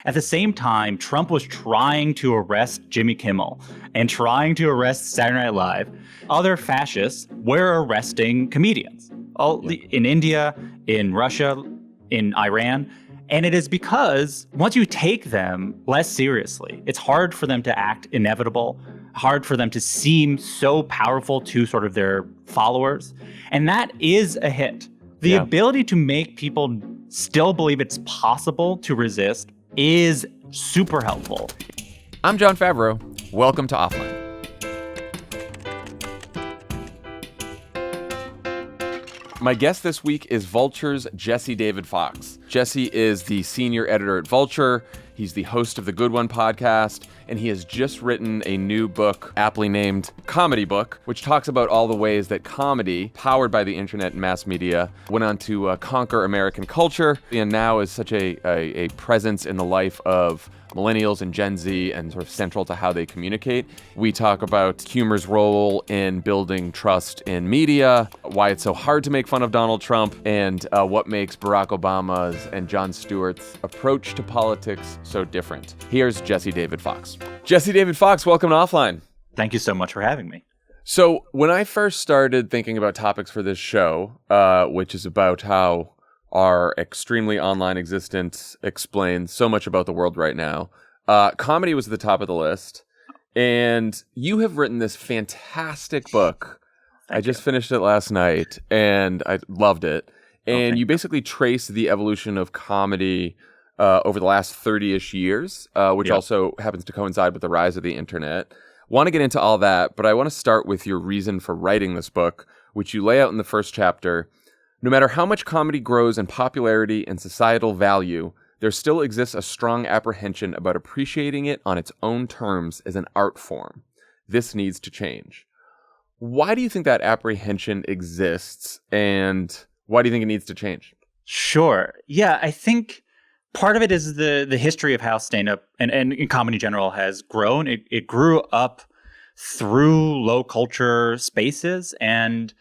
At the same time, Trump was trying to arrest Jimmy Kimmel and trying to arrest Saturday Night Live. Other fascists were arresting comedians in India, in Russia, in Iran. And it is because once you take them less seriously, it's hard for them to act inevitable, hard for them to seem so powerful to sort of their followers. And that is a hit. The ability to make people still believe it's possible to resist is super helpful. I'm Jon Favreau. Welcome to Offline. My guest this week is Vulture's Jesse David Fox. Jesse is the senior editor at Vulture. He's the host of the Good One podcast, and he has just written a new book, aptly named Comedy Book, which talks about all the ways that comedy, powered by the internet and mass media, went on to conquer American culture, and now is such a presence in the life of millennials and Gen Z and sort of central to how they communicate. We talk about humor's role in building trust in media, why it's so hard to make fun of Donald Trump, and what makes Barack Obama's and Jon Stewart's approach to politics so different. Here's Jesse David Fox. Jesse David Fox, welcome to Offline. Thank you so much for having me. So when I first started thinking about topics for this show, which is about how our extremely online existence explains so much about the world right now, comedy was at the top of the list. And you have written this fantastic book. I just finished it last night, and I loved it. And you basically trace the evolution of comedy over the last 30-ish years, which also happens to coincide with the rise of the internet. Want to get into all that, but I want to start with your reason for writing this book, which you lay out in the first chapter. No matter how much comedy grows in popularity and societal value, there still exists a strong apprehension about appreciating it on its own terms as an art form. This needs to change. Why do you think that apprehension exists, and why do you think it needs to change? Sure. Yeah, I think part of it is the history of how stand-up and in comedy in general has grown. It grew up through low culture spaces, and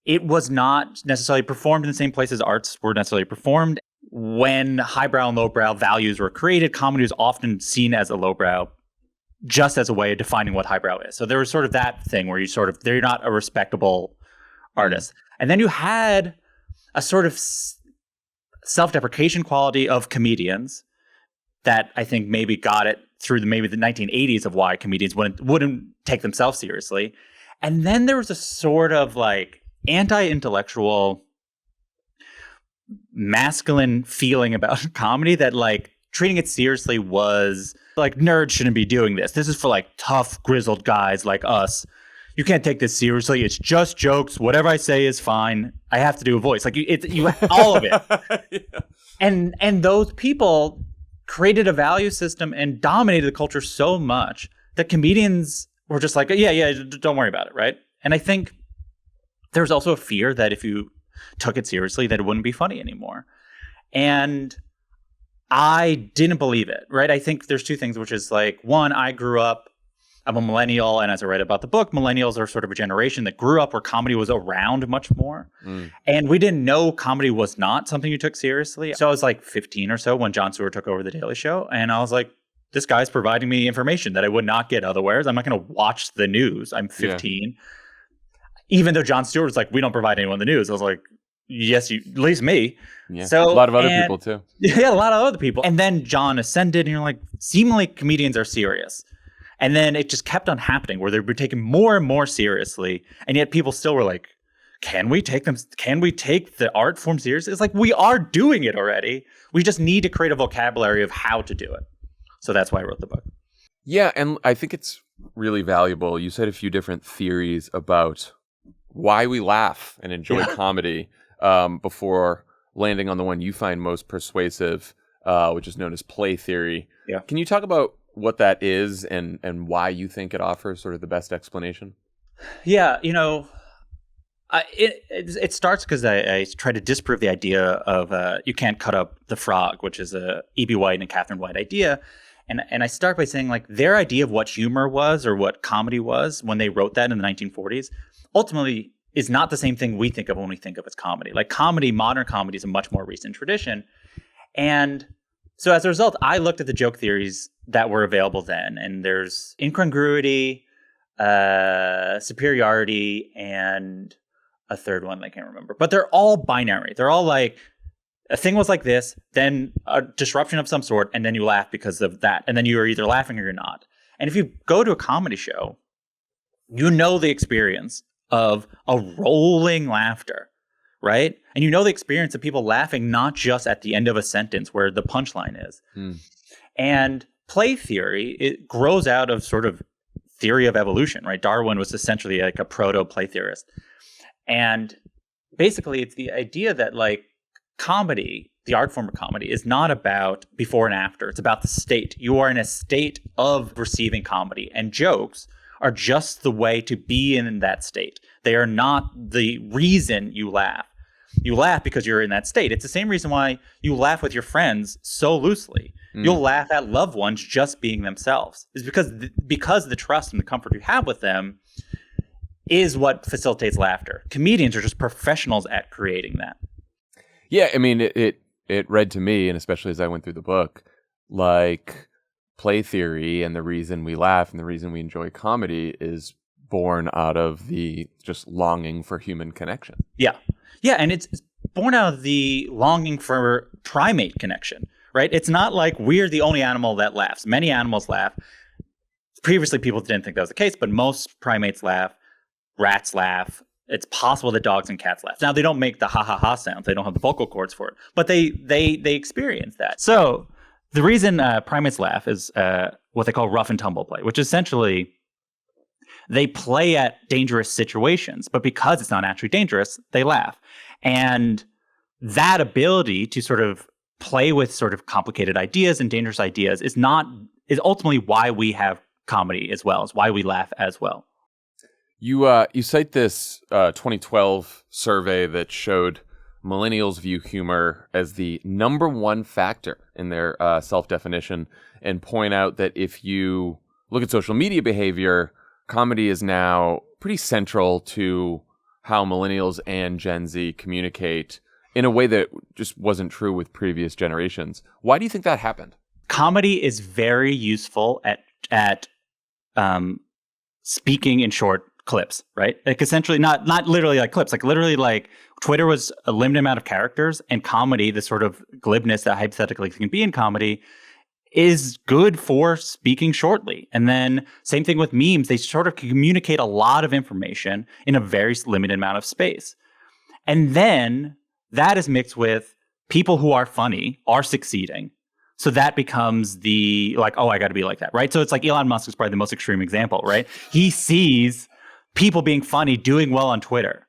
it was not necessarily performed in the same place as arts were necessarily performed. When highbrow and lowbrow values were created, comedy was often seen as a lowbrow, just as a way of defining what highbrow is. So there was sort of that thing where they're not a respectable artist. And then you had a sort of self-deprecation quality of comedians that I think maybe got it through the 1980s of why comedians wouldn't take themselves seriously. And then there was a sort of like anti-intellectual masculine feeling about comedy that like treating it seriously was like, nerds shouldn't be doing this. This is for like tough, grizzled guys like us. You can't take this seriously. It's just jokes. Whatever I say is fine. I have to do a voice. Like you all of it. And those people created a value system and dominated the culture so much that comedians were just like, yeah, don't worry about it, right? And I think there's also a fear that if you took it seriously, that it wouldn't be funny anymore. And I didn't believe it, right? I think there's two things, which is like, one, I'm a millennial, and as I read about the book, millennials are sort of a generation that grew up where comedy was around much more. And we didn't know comedy was not something you took seriously. So I was like 15 or so when Jon Stewart took over The Daily Show, and I was like, this guy's providing me information that I would not get otherwise. I'm not going to watch the news. I'm 15. Yeah. Even though Jon Stewart was like, we don't provide anyone the news. I was like, yes, at least me. Yeah. So a lot of other people too. Yeah, a lot of other people. And then Jon ascended, and you're like, seemingly comedians are serious. And then it just kept on happening where they were taken more and more seriously. And yet people still were like, can we take the art form seriously? It's like, we are doing it already. We just need to create a vocabulary of how to do it. So that's why I wrote the book. Yeah, and I think it's really valuable. You said a few different theories about why we laugh and enjoy comedy before landing on the one you find most persuasive, which is known as play theory. Yeah. Can you talk about what that is and why you think it offers sort of the best explanation? Yeah, it starts because I try to disprove the idea of you can't cut up the frog, which is a E.B. White and Catherine White idea. And I start by saying, like, their idea of what humor was or what comedy was when they wrote that in the 1940s ultimately is not the same thing we think of when we think of as comedy. Like, comedy, modern comedy, is a much more recent tradition. And So as a result, I looked at the joke theories that were available then, and there's incongruity, superiority, and a third one I can't remember. But they're all binary. They're all like, a thing was like this, then a disruption of some sort, and then you laugh because of that. And then you're either laughing or you're not. And if you go to a comedy show, you know the experience of a rolling laughter, right? And you know the experience of people laughing not just at the end of a sentence where the punchline is. And play theory, it grows out of sort of theory of evolution, right? Darwin was essentially like a proto-play theorist. And basically it's the idea that like comedy, the art form of comedy, is not about before and after. It's about the state. You are in a state of receiving comedy, and jokes are just the way to be in that state. They are not the reason you laugh. You laugh because you're in that state. It's the same reason why you laugh with your friends so loosely. You'll laugh at loved ones just being themselves. It's because the trust and the comfort you have with them is what facilitates laughter. Comedians are just professionals at creating that. Yeah, I mean, it read to me, and especially as I went through the book, like play theory and the reason we laugh and the reason we enjoy comedy is born out of the just longing for human connection. Yeah. Yeah, and it's born out of the longing for primate connection, right? It's not like we're the only animal that laughs. Many animals laugh. Previously, people didn't think that was the case, but most primates laugh. Rats laugh. It's possible that dogs and cats laugh. Now, they don't make the ha-ha-ha sounds. They don't have the vocal cords for it. But they experience that. So the reason primates laugh is what they call rough and tumble play, which essentially they play at dangerous situations. But because it's not actually dangerous, they laugh. And that ability to sort of play with sort of complicated ideas and dangerous ideas is ultimately why we have comedy as well, is why we laugh as well. You cite this 2012 survey that showed millennials view humor as the number one factor in their self-definition, and point out that if you look at social media behavior, comedy is now pretty central to how millennials and Gen Z communicate in a way that just wasn't true with previous generations. Why do you think that happened? Comedy is very useful at speaking in short clips, right? Like essentially not literally like clips, like literally like Twitter was a limited amount of characters, and comedy, the sort of glibness that hypothetically can be in comedy, is good for speaking shortly. And then same thing with memes. They sort of communicate a lot of information in a very limited amount of space. And then that is mixed with people who are funny are succeeding. So that becomes the like, oh, I got to be like that, right? So it's like Elon Musk is probably the most extreme example, right? He sees people being funny, doing well on Twitter.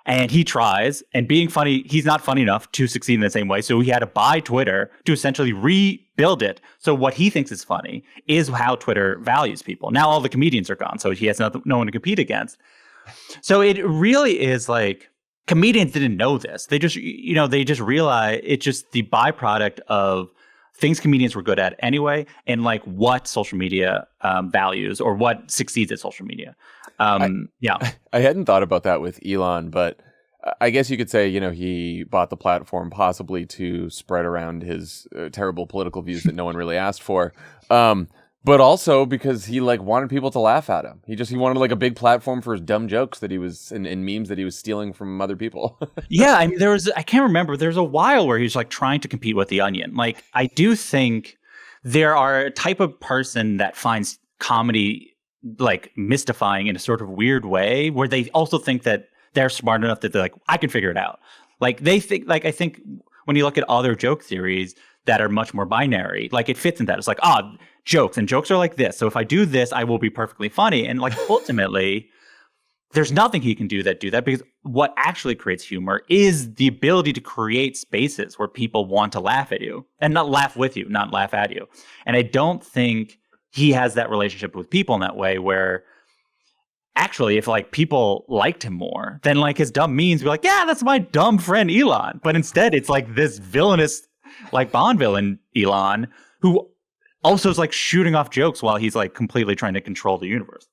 And he tries, and being funny, he's not funny enough to succeed in the same way. So he had to buy Twitter to essentially rebuild it. So what he thinks is funny is how Twitter values people. Now all the comedians are gone, so he has no one to compete against. So it really is like, comedians didn't know this. They just realize it's just the byproduct of things comedians were good at anyway, and like what social media values or what succeeds at social media. I hadn't thought about that with Elon, but I guess you could say, he bought the platform possibly to spread around his terrible political views that no one really asked for. But also because he wanted people to laugh at him. He wanted a big platform for his dumb jokes that he was and memes that he was stealing from other people. Yeah, I mean, I can't remember. There's a while where he was trying to compete with The Onion. I do think there are a type of person that finds comedy mystifying in a sort of weird way, where they also think that they're smart enough that they're like, I can figure it out. They think I think when you look at other joke theories that are much more binary, it fits in that. It's like, jokes are like this. So if I do this, I will be perfectly funny. And ultimately, there's nothing he can do that because what actually creates humor is the ability to create spaces where people want to laugh at you and not laugh with you, not laugh at you. And I don't think he has that relationship with people in that way, where actually if people liked him more, then his dumb memes be like, yeah, that's my dumb friend Elon. But instead it's this villainous Bond villain Elon, who also is shooting off jokes while he's completely trying to control the universe.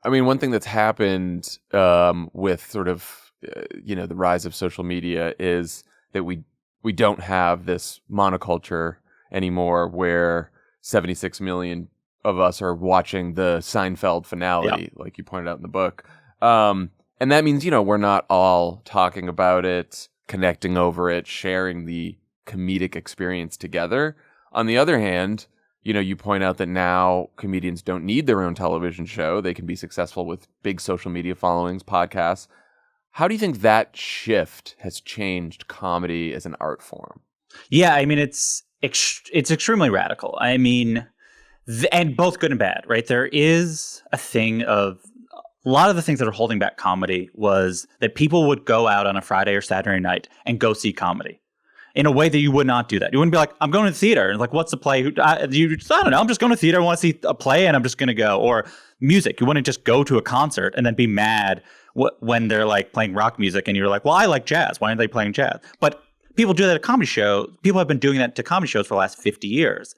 I mean, one thing that's happened with sort of the rise of social media is that we don't have this monoculture anymore where 76 million of us are watching the Seinfeld finale, like you pointed out in the book. And that means, we're not all talking about it, connecting over it, sharing the comedic experience together. On the other hand, you point out that now comedians don't need their own television show. They can be successful with big social media followings, podcasts. How do you think that shift has changed comedy as an art form? Yeah, I mean, it's extremely radical. I mean, and both good and bad, right? There is a thing of a lot of the things that are holding back comedy was that people would go out on a Friday or Saturday night and go see comedy in a way that you would not do that. You wouldn't be like, I'm going to the theater. And like, what's the play? I don't know. I'm just going to the theater. I want to see a play and I'm just going to go. Or music. You wouldn't just go to a concert and then be mad when they're like playing rock music and you're like, well, I like jazz. Why aren't they playing jazz? But people do that at comedy shows. People have been doing that to comedy shows for the last 50 years.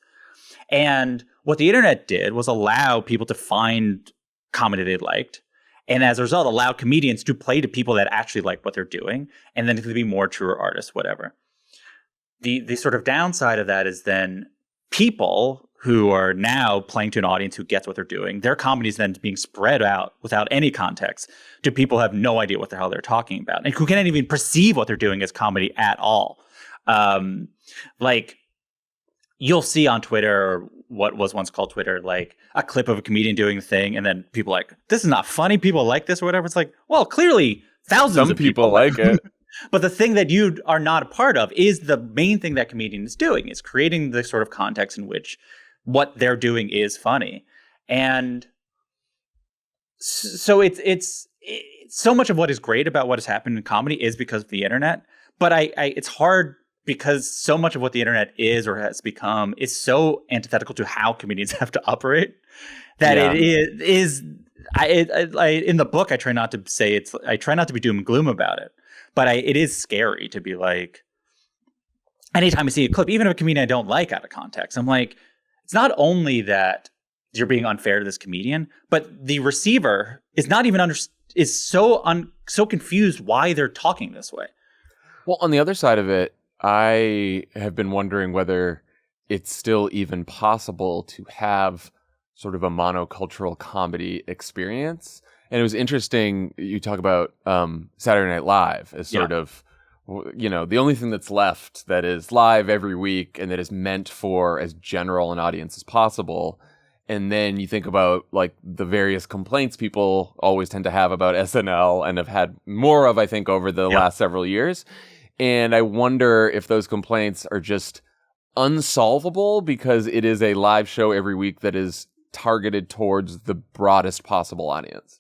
And what the internet did was allow people to find comedy they liked. And as a result, allowed comedians to play to people that actually like what they're doing. And then to be more truer artists, whatever. The sort of downside of that is then people who are now playing to an audience who gets what they're doing, their comedy is then being spread out without any context to people who have no idea what the hell they're talking about and who can't even perceive what they're doing as comedy at all. Like you'll see on Twitter, or what was once called Twitter, like a clip of a comedian doing a thing, and then people like, this is not funny, people like this or whatever. It's like, well, clearly thousands of people like it. But the thing that you are not a part of is the main thing that comedian is doing, is creating the sort of context in which what they're doing is funny. And so it's so much of what is great about what has happened in comedy is because of the internet. But it's hard because so much of what the internet is or has become is so antithetical to how comedians have to operate that it is. In the book, I try not to say I try not to be doom and gloom about it. But it is scary to be like, anytime I see a clip, even of a comedian I don't like out of context, I'm like, it's not only that you're being unfair to this comedian, but the receiver is not even is so confused why they're talking this way. Well, on the other side of it, I have been wondering whether it's still even possible to have sort of a monocultural comedy experience. And it was interesting, you talk about Saturday Night Live as sort of, the only thing that's left that is live every week and that is meant for as general an audience as possible. And then you think about like the various complaints people always tend to have about SNL and have had more of, I think, over the last several years. And I wonder if those complaints are just unsolvable because it is a live show every week that is targeted towards the broadest possible audience.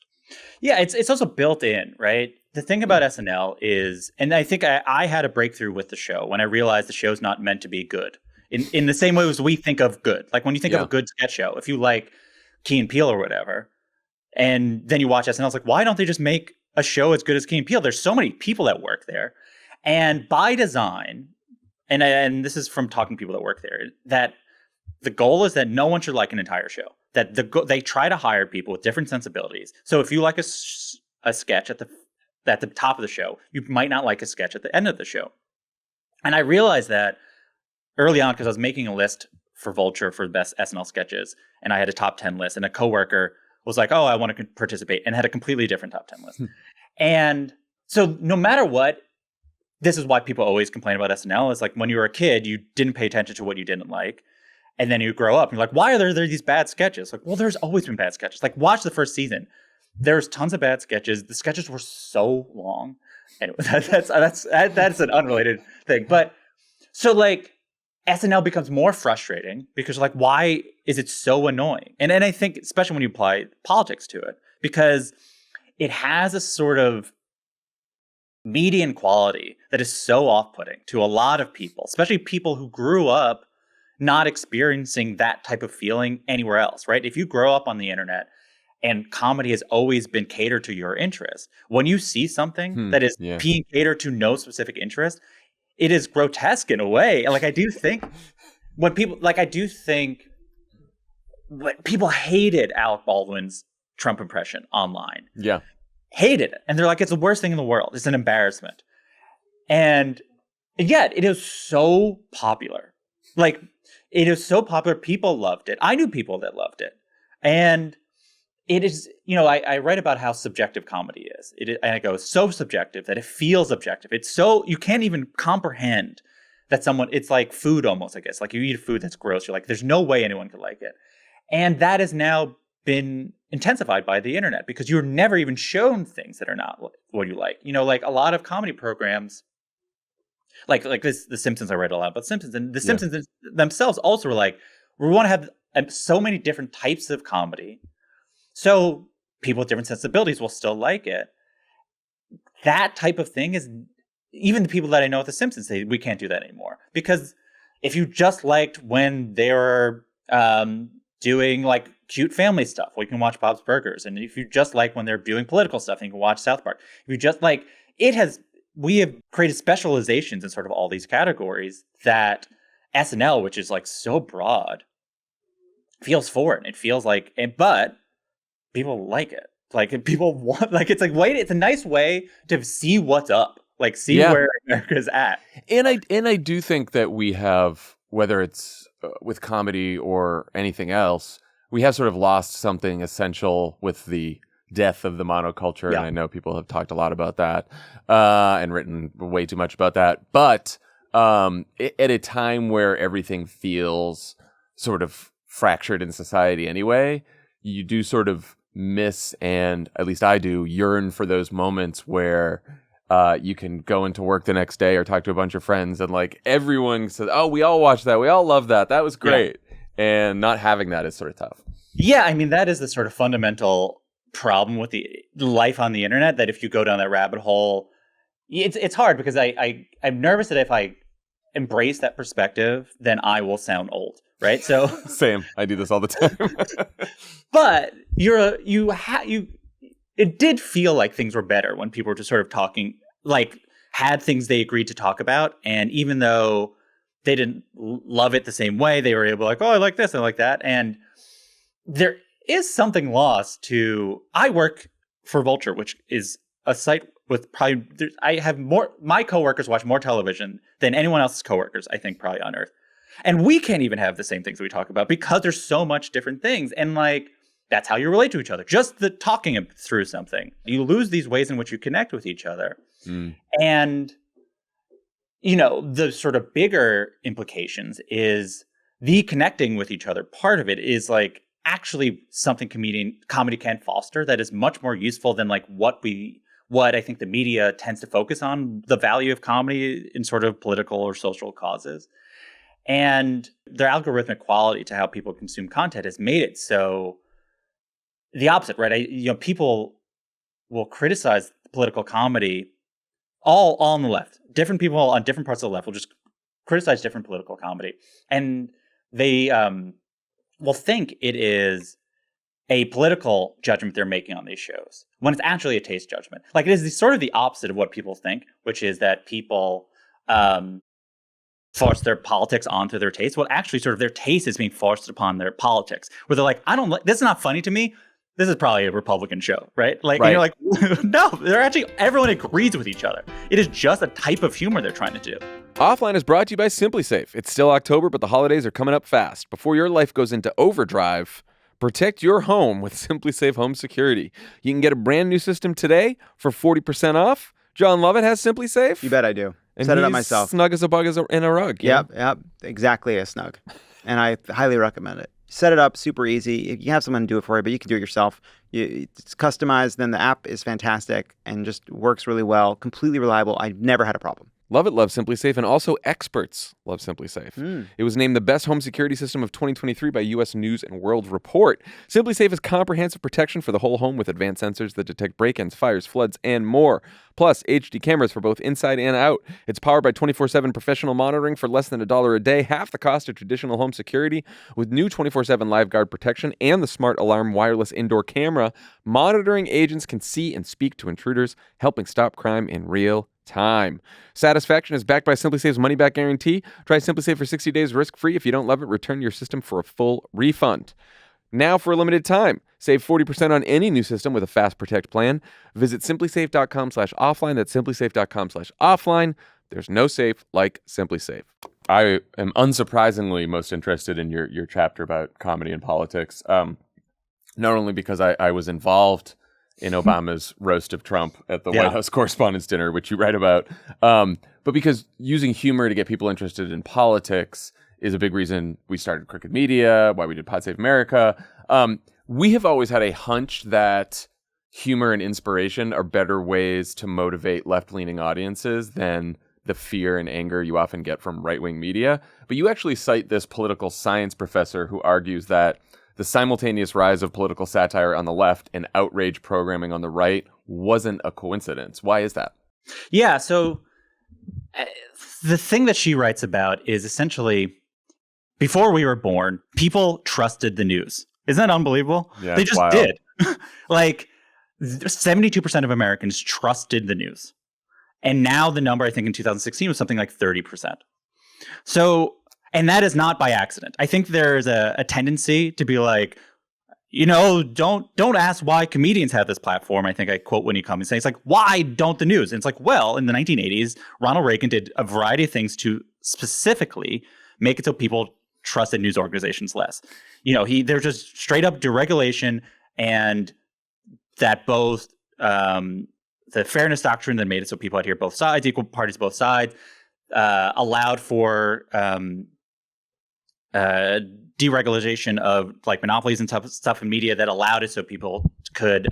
Yeah, it's also built in, right? The thing about SNL is, and I think I had a breakthrough with the show when I realized the show's not meant to be good. In the same way as we think of good. Like when you think of a good sketch show, if you like Key and Peele or whatever, and then you watch SNL, it's like, why don't they just make a show as good as Key and Peele? There's so many people that work there. And by design, and this is from talking to people that work there, that the goal is that no one should like an entire show. That they try to hire people with different sensibilities. So if you like a sketch at the top of the show, you might not like a sketch at the end of the show. And I realized that early on because I was making a list for Vulture for the best SNL sketches, and I had a top 10 list, and a coworker was like, oh, I want to participate, and had a completely different top 10 list. And so no matter what, this is why people always complain about SNL, is like when you were a kid, you didn't pay attention to what you didn't like. And then you grow up and you're like, why are there these bad sketches? Like, well, there's always been bad sketches. Like, watch the first season. There's tons of bad sketches. The sketches were so long. Anyway, that's an unrelated thing. But so like SNL becomes more frustrating because like, why is it so annoying? And I think, especially when you apply politics to it, because it has a sort of median quality that is so off-putting to a lot of people, especially people who grew up not experiencing that type of feeling anywhere else, right? If you grow up on the internet and comedy has always been catered to your interest, when you see something that is being catered to no specific interest, it is grotesque in a way. And like, I do think when people hated Alec Baldwin's Trump impression online. Yeah. Hated it. And they're like, it's the worst thing in the world. It's an embarrassment. And yet it is so popular. Like, it is so popular. People loved it. I knew people that loved it. And it is, I write about how subjective comedy is. And I go, so subjective that it feels objective. It's so, you can't even comprehend that it's like food almost, I guess. Like you eat food that's gross. You're like, there's no way anyone could like it. And that has now been intensified by the internet because you're never even shown things that are not what you like. Like a lot of comedy programs, like this, The Simpsons, I read a lot about Simpsons, and The Simpsons themselves also were like, we want to have so many different types of comedy, so people with different sensibilities will still like it. That type of thing is, even the people that I know at The Simpsons say we can't do that anymore, because if you just liked when they were doing like cute family stuff, well, you can watch Bob's Burgers, and if you just like when they're doing political stuff, then you can watch South Park. If you just like, we have created specializations in sort of all these categories that SNL, which is like so broad, feels for it. It feels like, but people like it. Like people want, like, it's like, wait, it's a nice way to see what's up, like see where America's at. And I do think that we have, whether it's with comedy or anything else, we have sort of lost something essential with the death of the monoculture. And I know people have talked a lot about that and written way too much about that. But at a time where everything feels sort of fractured in society anyway, you do sort of miss, and at least I do, yearn for those moments where you can go into work the next day or talk to a bunch of friends and like everyone says, oh, we all watched that. We all love that. That was great. Yeah. And not having that is sort of tough. Yeah. I mean, that is the sort of fundamental problem with the life on the internet, that if you go down that rabbit hole, it's hard, because I'm nervous that if I embrace that perspective, then I will sound old, right? So same, I do this all the time. But it did feel like things were better when people were just sort of talking, like had things they agreed to talk about, and even though they didn't love it the same way, they were able to like, oh, I like this, I like that, and there is something lost to. I work for Vulture, which is a site with probably, I have my coworkers watch more television than anyone else's coworkers, I think, probably on earth. And we can't even have the same things we talk about because there's so much different things. And like, that's how you relate to each other. Just the talking through something. You lose these ways in which you connect with each other. And, the sort of bigger implications is the connecting with each other. Part of it is like, actually something comedy can foster that is much more useful than like what I think the media tends to focus on, the value of comedy in sort of political or social causes. And their algorithmic quality to how people consume content has made it so the opposite, right? People will criticize political comedy all on the left. Different people on different parts of the left will just criticize different political comedy. And they will think it is a political judgment they're making on these shows, when it's actually a taste judgment. Like, it is sort of the opposite of what people think, which is that people force their politics onto their taste. Well, actually, sort of their taste is being forced upon their politics, where they're like, I don't like, this is not funny to me. This is probably a Republican show, right? Like, right. And you're like, no, they're actually, everyone agrees with each other. It is just a type of humor they're trying to do. Offline is brought to you by SimpliSafe. It's still October, but the holidays are coming up fast. Before your life goes into overdrive, protect your home with SimpliSafe Home Security. You can get a brand new system today for 40% off. Jon Lovett has SimpliSafe. You bet I do. And set it up myself. Snug as a bug in a rug. Yep, exactly a snug. And I highly recommend it. Set it up, super easy. You have someone do it for you, but you can do it yourself. It's customized. Then the app is fantastic and just works really well. Completely reliable. I've never had a problem. Lovett loves SimpliSafe, and also experts love SimpliSafe. It was named the best home security system of 2023 by U.S. News and World Report. SimpliSafe is comprehensive protection for the whole home with advanced sensors that detect break-ins, fires, floods, and more. Plus, HD cameras for both inside and out. It's powered by 24/7 professional monitoring for less than $1 a day, half the cost of traditional home security. With new 24/7 live guard protection and the smart alarm wireless indoor camera, monitoring agents can see and speak to intruders, helping stop crime in real time. Satisfaction is backed by SimpliSafe's money-back guarantee. Try SimpliSafe for 60 days risk-free. If you don't love it, return your system for a full refund. Now, for a limited time, save 40% on any new system with a Fast Protect plan. Visit SimpliSafe.com/offline. That's SimpliSafe.com/offline. There's no safe like Simply Safe. I am unsurprisingly most interested in your chapter about comedy and politics, not only because I was involved in Obama's roast of Trump at the White House Correspondents' Dinner, which you write about, but because using humor to get people interested in politics is a big reason we started Crooked Media, why we did Pod Save America. We have always had a hunch that humor and inspiration are better ways to motivate left-leaning audiences than the fear and anger you often get from right-wing media. But you actually cite this political science professor who argues that the simultaneous rise of political satire on the left and outrage programming on the right wasn't a coincidence. Why is that? Yeah, so the thing that she writes about is essentially, before we were born, people trusted the news. Isn't that unbelievable? Yeah, they just wild. did. Like, 72% of Americans trusted the news. And now the number, I think, in 2016 was something like 30%. So, and that is not by accident. I think there's a tendency to be like, don't ask why comedians have this platform. I think I quote Winnie Cummings saying, it's like, why don't the news? And it's like, well, in the 1980s, Ronald Reagan did a variety of things to specifically make it so people trusted news organizations less. There's just straight up deregulation, and that both the fairness doctrine that made it so people had to hear both sides, equal parties, both sides, allowed for deregulation of like monopolies and stuff in media that allowed it so people could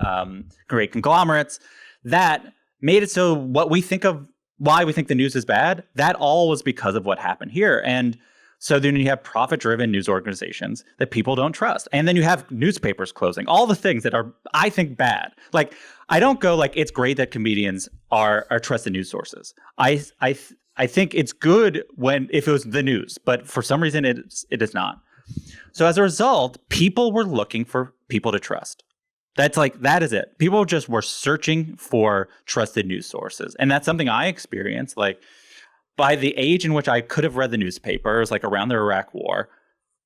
create conglomerates. That made it so what we think of, why we think the news is bad, that all was because of what happened here. And so then you have profit-driven news organizations that people don't trust. And then you have newspapers closing. All the things that are, I think, bad. Like, I don't go like, it's great that comedians are trusted news sources. I think it's good if it was the news, but for some reason it is not. So as a result, people were looking for people to trust. That is it. People just were searching for trusted news sources. And that's something I experienced. Like, by the age in which I could have read the newspapers, like around the Iraq War,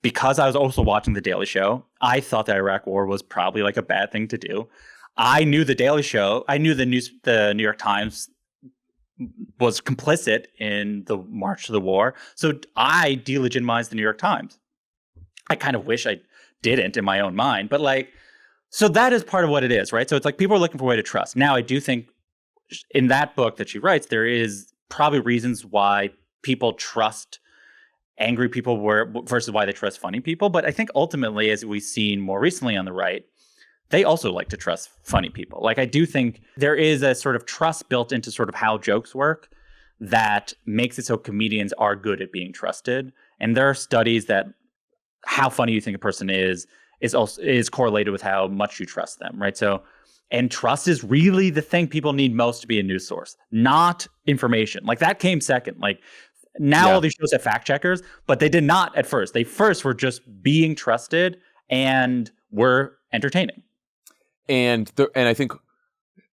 because I was also watching The Daily Show, I thought the Iraq War was probably like a bad thing to do. I knew The Daily Show. I knew the New York Times was complicit in the march to the war. So I delegitimized the New York Times. I kind of wish I didn't in my own mind, but so that is part of what it is, right? So it's like people are looking for a way to trust. Now, I do think in that book that she writes, there is probably reasons why people trust angry people versus why they trust funny people. But I think ultimately, as we've seen more recently on the right, they also like to trust funny people. Like, I do think there is a sort of trust built into sort of how jokes work that makes it so comedians are good at being trusted. And there are studies that how funny you think a person is correlated with how much you trust them, right? So, and trust is really the thing people need most to be a news source, not information. Like, that came second. Like, now all these shows have fact checkers, but they did not at first. They first were just being trusted and were entertaining. And I think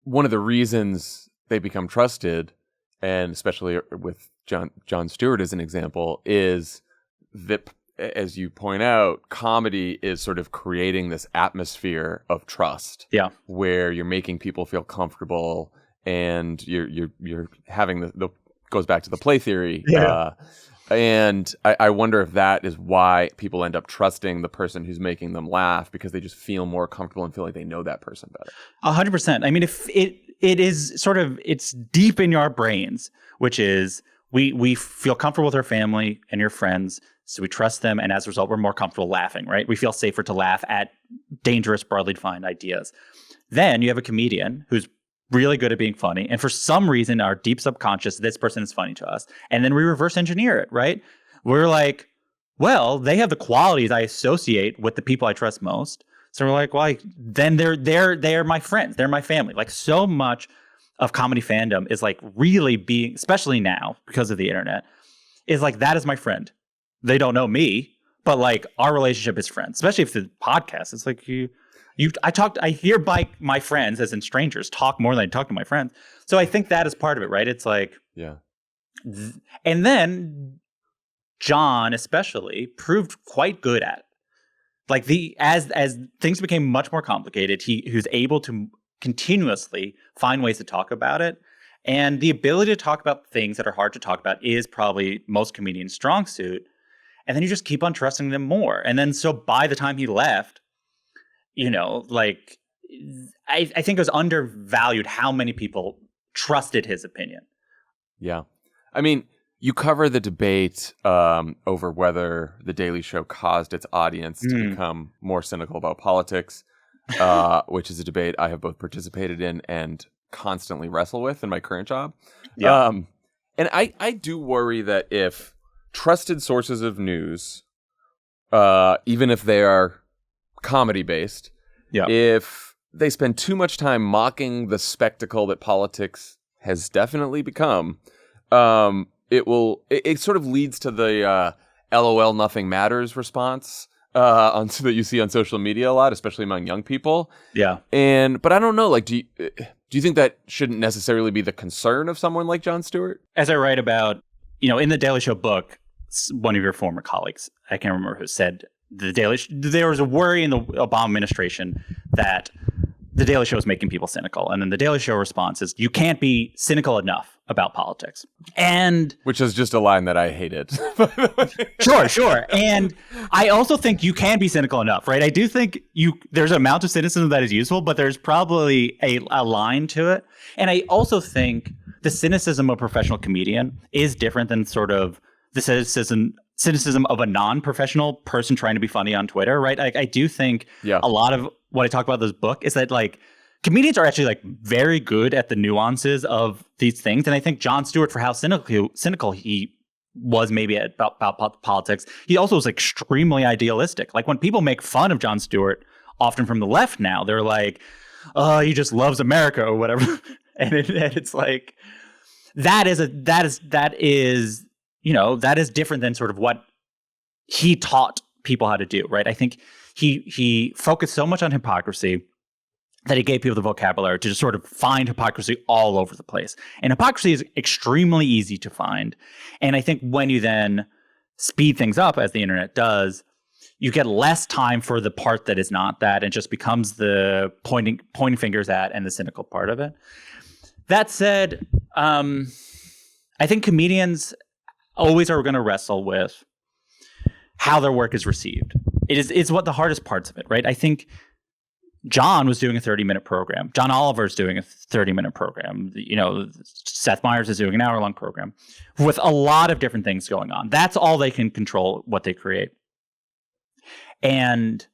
one of the reasons they become trusted, and especially with Jon Stewart as an example, is that, as you point out, comedy is sort of creating this atmosphere of trust. Yeah, where you're making people feel comfortable, and you're having the goes back to the play theory. Yeah. And I wonder if that is why people end up trusting the person who's making them laugh, because they just feel more comfortable and feel like they know that person better. 100%. I mean, if it is sort of, it's deep in our brains, which is we feel comfortable with our family and your friends, so we trust them, and as a result, we're more comfortable laughing, right? We feel safer to laugh at dangerous, broadly defined ideas. Then you have a comedian who's really good at being funny, and for some reason, our deep subconscious, this person is funny to us, and then we reverse engineer it, right? We're like, well, they have the qualities I associate with the people I trust most, so we're like, well, then they're my friends, they're my family. Like, so much of comedy fandom is like really being, especially now because of the internet, is like, that is my friend. They don't know me, but like, our relationship is friends, especially if the podcast, it's like I hear my friends, as in strangers, talk more than I talk to my friends. So I think that is part of it, right? It's like, yeah. And then Jon especially proved quite good at it. Like, as things became much more complicated, he was able to continuously find ways to talk about it. And the ability to talk about things that are hard to talk about is probably most comedians' strong suit. And then you just keep on trusting them more. And then so by the time he left, like I think it was undervalued how many people trusted his opinion. Yeah. I mean, you cover the debate over whether The Daily Show caused its audience to become more cynical about politics, which is a debate I have both participated in and constantly wrestle with in my current job. Yeah. And I do worry that if trusted sources of news, even if they are comedy-based, if they spend too much time mocking the spectacle that politics has definitely become, it sort of leads to the LOL nothing matters response that you see on social media a lot, especially among young people. Yeah. But I don't know, like, do you think that shouldn't necessarily be the concern of someone like Jon Stewart? As I write about, in the Daily Show book, one of your former colleagues, I can't remember who, said there was a worry in the Obama administration that the Daily Show is making people cynical. And then the Daily Show response is, you can't be cynical enough about politics. And which is just a line that I hated. Sure. And I also think you can be cynical enough, right? I do think there's an amount of cynicism that is useful, but there's probably a line to it. And I also think the cynicism of a professional comedian is different than sort of the cynicism of a non-professional person trying to be funny on Twitter, right? I do think a lot of what I talk about in this book is that, like, comedians are actually, like, very good at the nuances of these things. And I think Jon Stewart, for how cynical he was maybe about politics, he also was extremely idealistic. Like, when people make fun of Jon Stewart, often from the left now, they're like, oh, he just loves America or whatever. and it's like, that is different than sort of what he taught people how to do, right? I think he focused so much on hypocrisy that he gave people the vocabulary to just sort of find hypocrisy all over the place. And hypocrisy is extremely easy to find. And I think when you then speed things up, as the internet does, you get less time for the part that is not that, and just becomes the pointing fingers at and the cynical part of it. That said, I think comedians always are going to wrestle with how their work is received. It's what the hardest parts of it, right? I think John was doing a 30-minute program. John Oliver's doing a 30-minute program. Seth Meyers is doing an hour-long program with a lot of different things going on. That's all they can control, what they create. And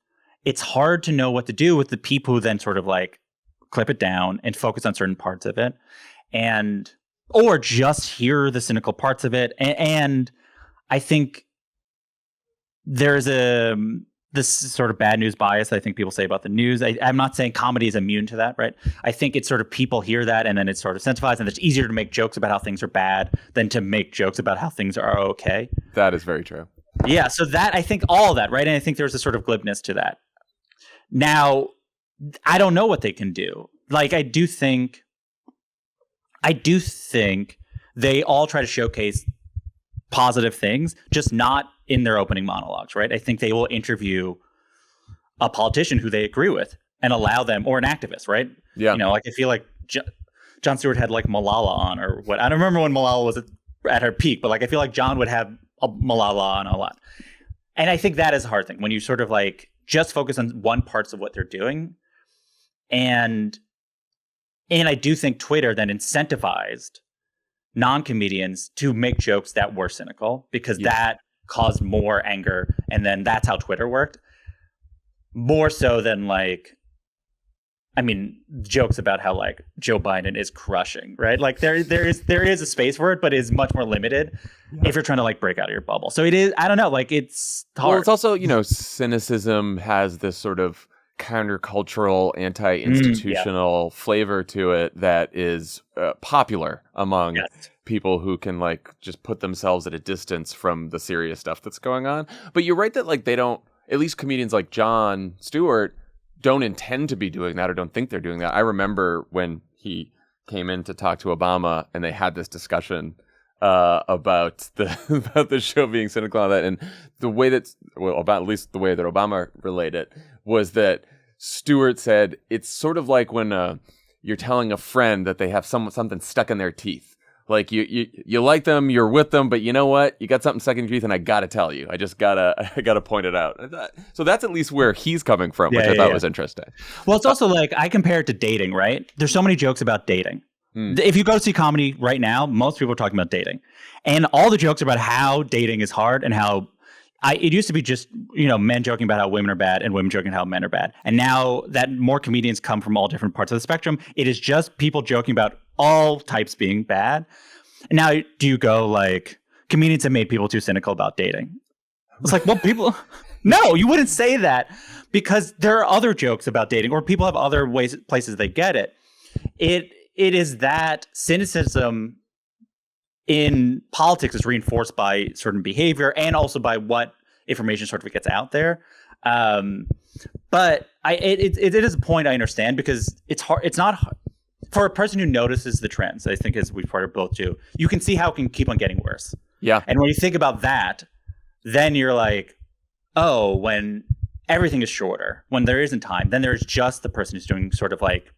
it's hard to know what to do with the people who then sort of like clip it down and focus on certain parts of it, or just hear the cynical parts of it. And I think there's this sort of bad news bias I think people say about the news. I'm not saying comedy is immune to that, right? I think it's sort of people hear that and then it's sort of incentivized, and it's easier to make jokes about how things are bad than to make jokes about how things are okay. That is very true. Yeah, so that, I think all of that, right? And I think there's a sort of glibness to that. Now, I don't know what they can do. Like, I do think they all try to showcase positive things, just not in their opening monologues, right? I think they will interview a politician who they agree with and allow them, or an activist, right? Yeah. Like, I feel like Jon Stewart had like Malala on, or what? I don't remember when Malala was at her peak, but like, I feel like Jon would have Malala on a lot. And I think that is a hard thing when you sort of like just focus on one parts of what they're doing. And I do think Twitter then incentivized non-comedians to make jokes that were cynical, because that caused more anger. And then that's how Twitter worked. More so than like, I mean, jokes about how like Joe Biden is crushing, right? Like there is a space for it, but it's much more limited if you're trying to like break out of your bubble. So it is, I don't know, like it's hard. Well, it's also, cynicism has this sort of countercultural, anti-institutional flavor to it that is popular among people who can like just put themselves at a distance from the serious stuff that's going on. But you're right that like they don't, at least comedians like Jon Stewart don't intend to be doing that, or don't think they're doing that. I remember when he came in to talk to Obama and they had this discussion about the show being cynical and all that, and the way that, well, about at least the way that Obama relayed it was that Stewart said it's sort of like when you're telling a friend that they have something stuck in their teeth. Like you like them, you're with them, but you know what? You got something stuck in your teeth, and I gotta tell you. I gotta point it out. So that's at least where he's coming from, which I thought was interesting. Well, it's also like I compare it to dating, right? There's so many jokes about dating. If you go see comedy right now, most people are talking about dating, and all the jokes are about how dating is hard and how it used to be just, men joking about how women are bad and women joking how men are bad. And now that more comedians come from all different parts of the spectrum, it is just people joking about all types being bad. And now do you go like, comedians have made people too cynical about dating? It's like, well, no, you wouldn't say that, because there are other jokes about dating, or people have other places they get it. It is that cynicism in politics is reinforced by certain behavior and also by what information sort of gets out there. But it is a point I understand, because it's hard. It's not hard. For a person who notices the trends, I think, as we've part both do, you can see how it can keep on getting worse. Yeah. And when you think about that, then you're like, oh, when everything is shorter, when there isn't time, then there's just the person who's doing sort of like,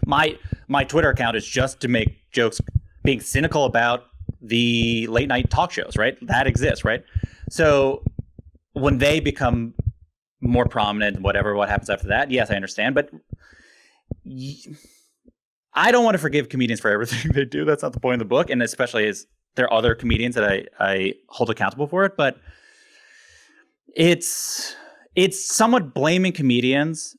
my Twitter account is just to make jokes being cynical about the late night talk shows, right? That exists, right? So when they become more prominent, what happens after that, yes, I understand. But I don't want to forgive comedians for everything they do. That's not the point of the book. And especially as there are other comedians that I hold accountable for it. But it's somewhat blaming comedians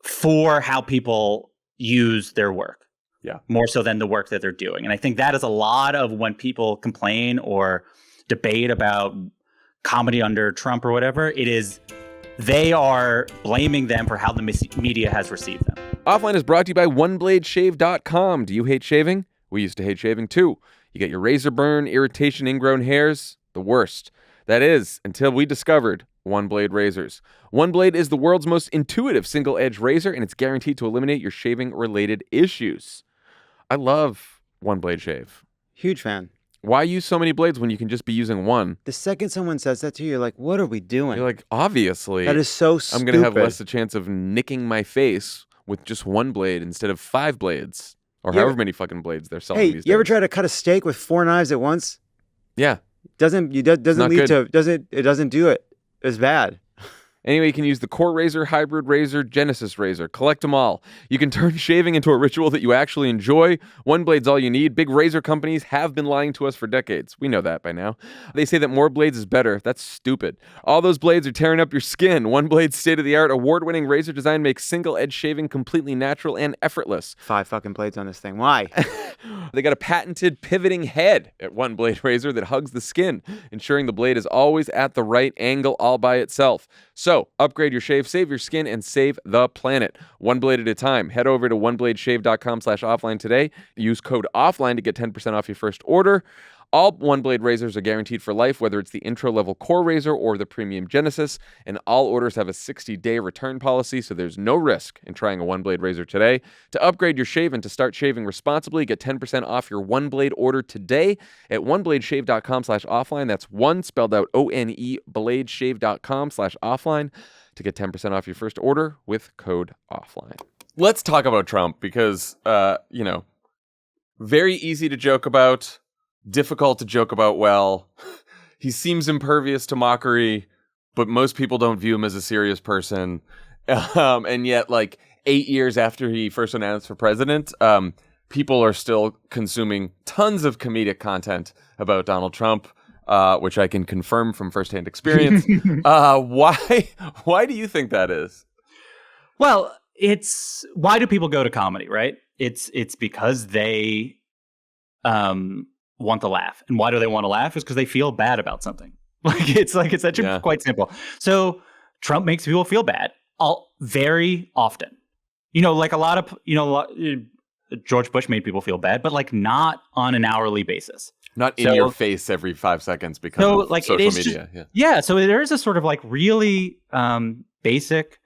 for how people use their work. Yeah. More so than the work that they're doing. And I think that is a lot of when people complain or debate about comedy under Trump or whatever, it is they are blaming them for how the media has received them. Offline is brought to you by OneBladeShave.com. Do you hate shaving? We used to hate shaving too. You get your razor burn, irritation, ingrown hairs, the worst. That is, until we discovered One Blade razors. One Blade is the world's most intuitive single-edge razor, and it's guaranteed to eliminate your shaving-related issues. I love One Blade Shave. Huge fan. Why use so many blades when you can just be using one? The second someone says that to you, you're like, what are we doing? You're like, obviously. That is so stupid. I'm going to have less a chance of nicking my face with just one blade instead of 5 blades. Or however many fucking blades they're selling these days. You ever try to cut a steak with 4 knives at once? Yeah. It doesn't do it. It's bad. Anyway, you can use the Core Razor, Hybrid Razor, Genesis Razor. Collect them all. You can turn shaving into a ritual that you actually enjoy. One blade's all you need. Big razor companies have been lying to us for decades. We know that by now. They say that more blades is better. That's stupid. All those blades are tearing up your skin. One Blade's state-of-the-art, award-winning razor design makes single-edge shaving completely natural and effortless. 5 fucking blades on this thing. Why? They got a patented pivoting head at One Blade Razor that hugs the skin, ensuring the blade is always at the right angle all by itself. So, upgrade your shave, save your skin, and save the planet. One blade at a time. Head over to onebladeshave.com/offline today. Use code OFFLINE to get 10% off your first order. All One Blade razors are guaranteed for life, whether it's the intro-level Core Razor or the Premium Genesis, and all orders have a 60-day return policy, so there's no risk in trying a One Blade razor today. To upgrade your shave and to start shaving responsibly, get 10% off your One Blade order today at onebladeshave.com/offline. That's one spelled out ONE, bladeshave.com/offline to get 10% off your first order with code OFFLINE. Let's talk about Trump because, very easy to joke about. Difficult to joke about well. He seems impervious to mockery, but most people don't view him as a serious person. And yet, 8 years after he first announced for president, people are still consuming tons of comedic content about Donald Trump, which I can confirm from firsthand experience. Why do you think that is? Well, why do people go to comedy, right? It's because they want to laugh. And why do they want to laugh? Is because they feel bad about something. It's actually quite simple. So Trump makes people feel bad very often. George Bush made people feel bad, but not on an hourly basis. Not in your face every 5 seconds because of social media. So there is a sort of really basic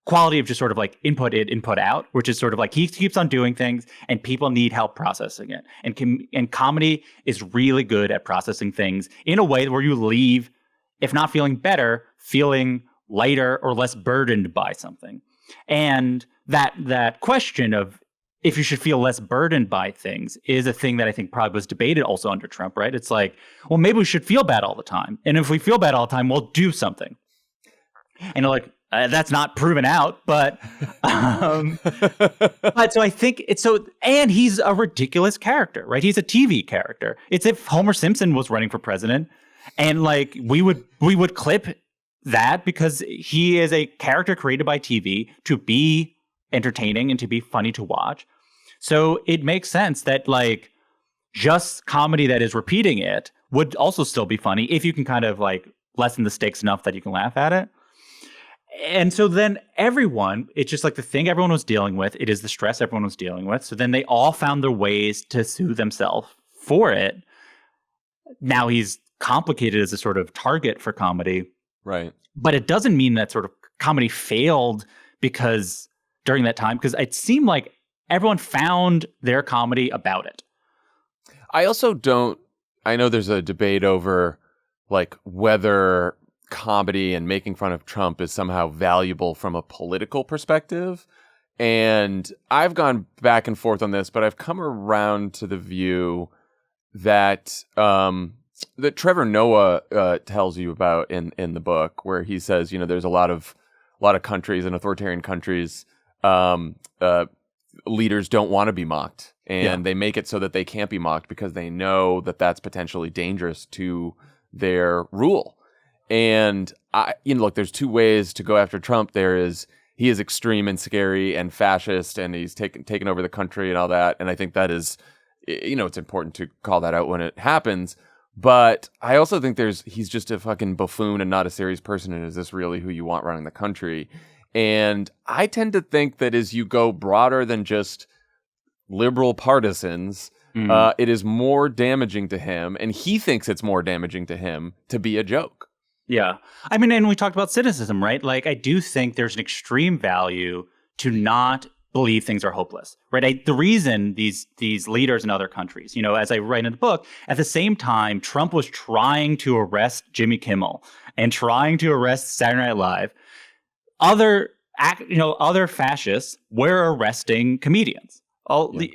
quality of just sort of input in, input out, which is sort of he keeps on doing things and people need help processing it. And comedy is really good at processing things in a way where you leave, if not feeling better, feeling lighter or less burdened by something. And that question of if you should feel less burdened by things is a thing that I think probably was debated also under Trump, right? It's like, well, maybe we should feel bad all the time. And if we feel bad all the time, we'll do something. And you're like, that's not proven out, but so I think it's so, and he's a ridiculous character, right? He's a TV character. It's if Homer Simpson was running for president, and like we would clip that because he is a character created by TV to be entertaining and to be funny to watch. So it makes sense that like just comedy that is repeating it would also still be funny if you can kind of like lessen the stakes enough that you can laugh at it. And so then it's just like the thing everyone was dealing with. It is the stress everyone was dealing with. So then they all found their ways to soothe themselves for it. Now he's complicated as a sort of target for comedy. Right. But it doesn't mean that sort of comedy failed because during that time, because it seemed like everyone found their comedy about it. I know there's a debate over like whether comedy and making fun of Trump is somehow valuable from a political perspective. And I've gone back and forth on this, but I've come around to the view that that Trevor Noah tells you about in the book, where he says, there's a lot of countries and authoritarian countries, leaders don't want to be mocked, and they make it so that they can't be mocked because they know that that's potentially dangerous to their rule. And look, there's two ways to go after Trump. He is extreme and scary and fascist, and he's taken over the country and all that. And I think that is, it's important to call that out when it happens. But I also think he's just a fucking buffoon and not a serious person. And is this really who you want running the country? And I tend to think that as you go broader than just liberal partisans, it is more damaging to him, and he thinks it's more damaging to him to be a joke. Yeah. I mean, and we talked about cynicism, right? Like, I do think there's an extreme value to not believe things are hopeless, right? The reason these leaders in other countries, as I write in the book, at the same time, Trump was trying to arrest Jimmy Kimmel and trying to arrest Saturday Night Live. Other fascists were arresting comedians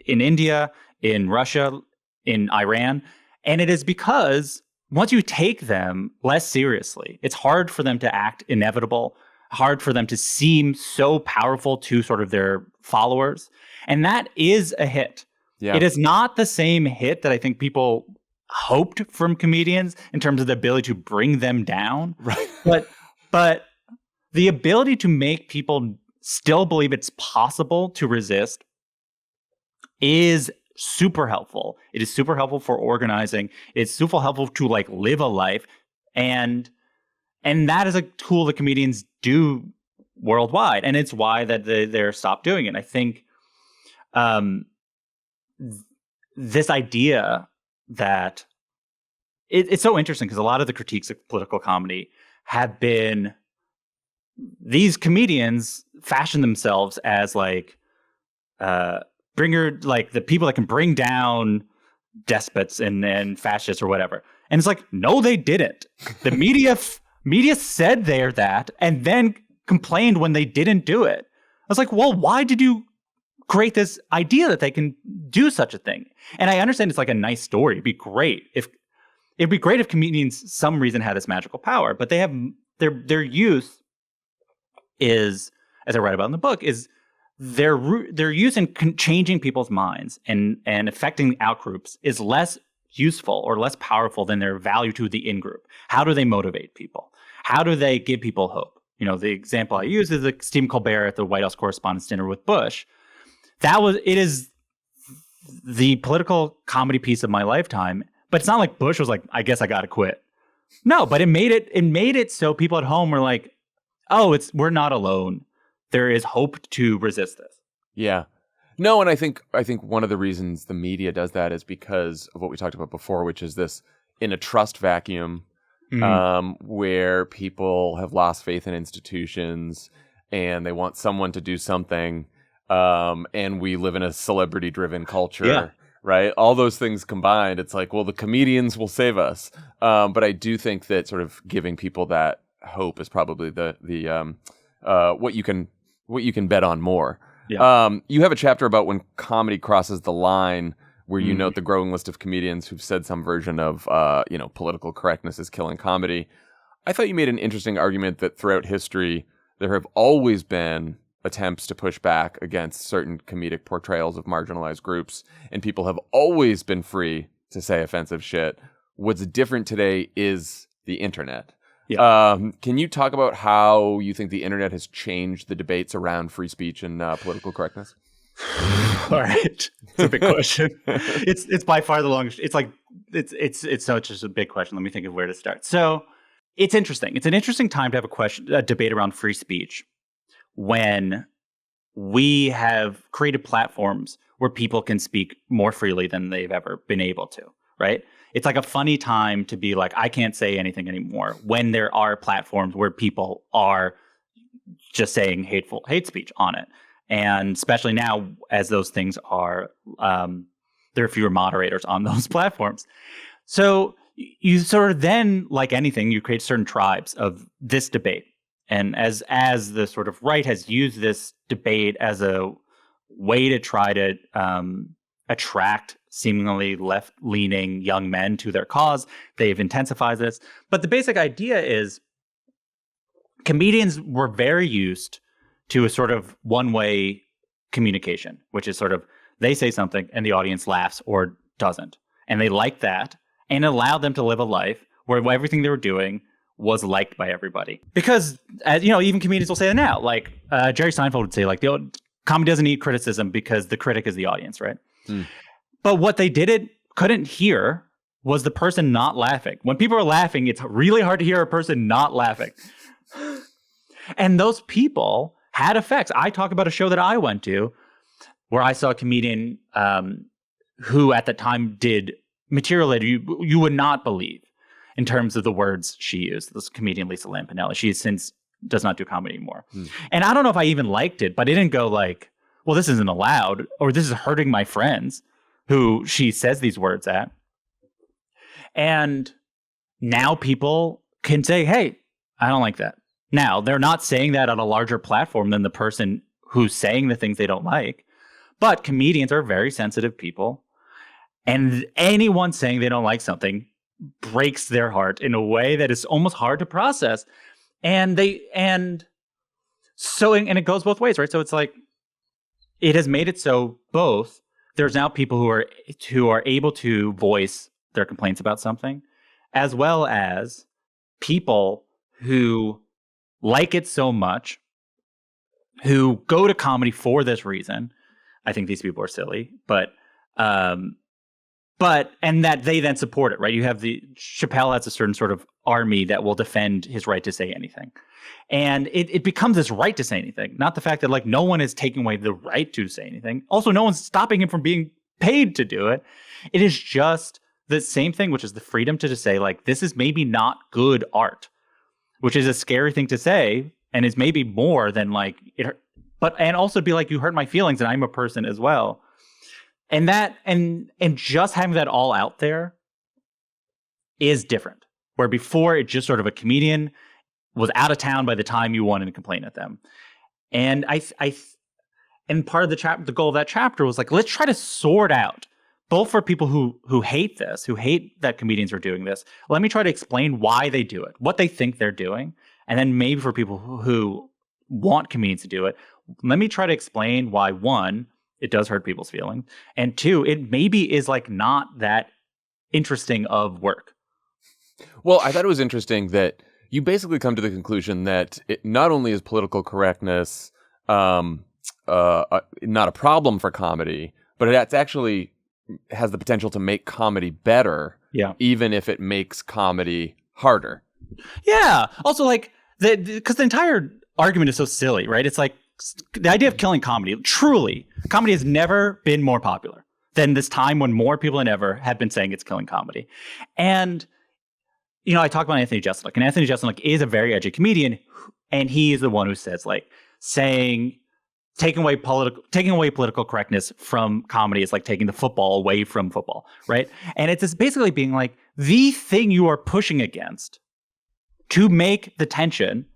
in India, in Russia, in Iran. And it is because once you take them less seriously, it's hard for them to act inevitable, hard for them to seem so powerful to sort of their followers. And that is a hit. Yeah. It is not the same hit that I think people hoped from comedians in terms of the ability to bring them down. Right. But the ability to make people still believe it's possible to resist is super helpful. It is super helpful for organizing. It's super helpful to like live a life. And that is a tool that comedians do worldwide. And it's why that they're stopped doing it. I think this idea that it's so interesting because a lot of the critiques of political comedy have been these comedians fashion themselves as like the people that can bring down despots and fascists or whatever. And it's like, no, they didn't. The media said they're that and then complained when they didn't do it. I was like, well, why did you create this idea that they can do such a thing? And I understand it's like a nice story. It'd be great if comedians some reason had this magical power, but they have their use is, as I write about in the book, is their use in changing people's minds and affecting outgroups is less useful or less powerful than their value to the in-group. How do they motivate people? How do they give people hope? The example I use is the Stephen Colbert at the White House Correspondents' Dinner with Bush. It is the political comedy piece of my lifetime, but it's not like Bush was like, I guess I got to quit. No, but it made it so people at home were like, oh, we're not alone. There is hope to resist this. Yeah. No, and I think one of the reasons the media does that is because of what we talked about before, which is this in a trust vacuum where people have lost faith in institutions and they want someone to do something. And we live in a celebrity-driven culture, right? All those things combined, it's like, well, the comedians will save us. But I do think that sort of giving people that hope is probably the what you can what you can bet on more. Yeah. You have a chapter about when comedy crosses the line, where you note the growing list of comedians who've said some version of, political correctness is killing comedy. I thought you made an interesting argument that throughout history, there have always been attempts to push back against certain comedic portrayals of marginalized groups, and people have always been free to say offensive shit. What's different today is the internet. Yeah. Can you talk about how you think the internet has changed the debates around free speech and political correctness? All right, it's a big question. It's by far the longest. It's such a big question. Let me think of where to start. So it's interesting. It's an interesting time to have a debate around free speech when we have created platforms where people can speak more freely than they've ever been able to. Right? It's like a funny time to be like, I can't say anything anymore when there are platforms where people are just saying hate speech on it. And especially now, as those things are, there are fewer moderators on those platforms. So you sort of then, like anything, you create certain tribes of this debate. And as the sort of right has used this debate as a way to try to attract seemingly left-leaning young men to their cause, they've intensified this. But the basic idea is comedians were very used to a sort of one-way communication, which is sort of they say something and the audience laughs or doesn't. And they liked that and allowed them to live a life where everything they were doing was liked by everybody. Because, as you know, even comedians will say that now. Like Jerry Seinfeld would say, like, comedy doesn't need criticism because the critic is the audience, right? But what they couldn't hear was the person not laughing. When people are laughing, it's really hard to hear a person not laughing. And those people had effects. I talk about a show that I went to where I saw a comedian who at the time did material that you would not believe in terms of the words she used. This comedian, Lisa Lampanelli. She since does not do comedy anymore. And I don't know if I even liked it, but it didn't go like, well, this isn't allowed, or this is hurting my friends who she says these words at. And now people can say, hey, I don't like that. Now, they're not saying that on a larger platform than the person who's saying the things they don't like. But comedians are very sensitive people. And anyone saying they don't like something breaks their heart in a way that is almost hard to process. And it goes both ways, right? So it's like, it has made it so both there's now people who are able to voice their complaints about something, as well as people who like it so much, who go to comedy for this reason. I think these people are silly, but and that they then support it, right? You have Chappelle has a certain sort of army that will defend his right to say anything. And it becomes this right to say anything, not the fact that like no one is taking away the right to say anything. Also, no one's stopping him from being paid to do it. It is just the same thing, which is the freedom to just say like, this is maybe not good art, which is a scary thing to say. And is maybe more than like it, and also be like, you hurt my feelings and I'm a person as well. And that, and just having that all out there is different. Where before it just sort of a comedian was out of town by the time you wanted to complain at them. And and part of the goal of that chapter was like, let's try to sort out, both for people who hate this, who hate that comedians are doing this. Let me try to explain why they do it, what they think they're doing. And then maybe for people who want comedians to do it, let me try to explain why, one, it does hurt people's feelings, and two, it maybe is like not that interesting of work. Well, I thought it was interesting that you basically come to the conclusion that it not only is political correctness not a problem for comedy, but it actually has the potential to make comedy better, even if it makes comedy harder. Yeah. Also, like, because the entire argument is so silly, right? It's like the idea of killing comedy. Truly, comedy has never been more popular than this time when more people than ever have been saying it's killing comedy. And you know, I talk about Anthony Jeselnik, and Anthony Jeselnik is a very edgy comedian, and he is the one who says, like, taking away political correctness from comedy is like taking the football away from football, right? And it's just basically being like, the thing you are pushing against to make the tension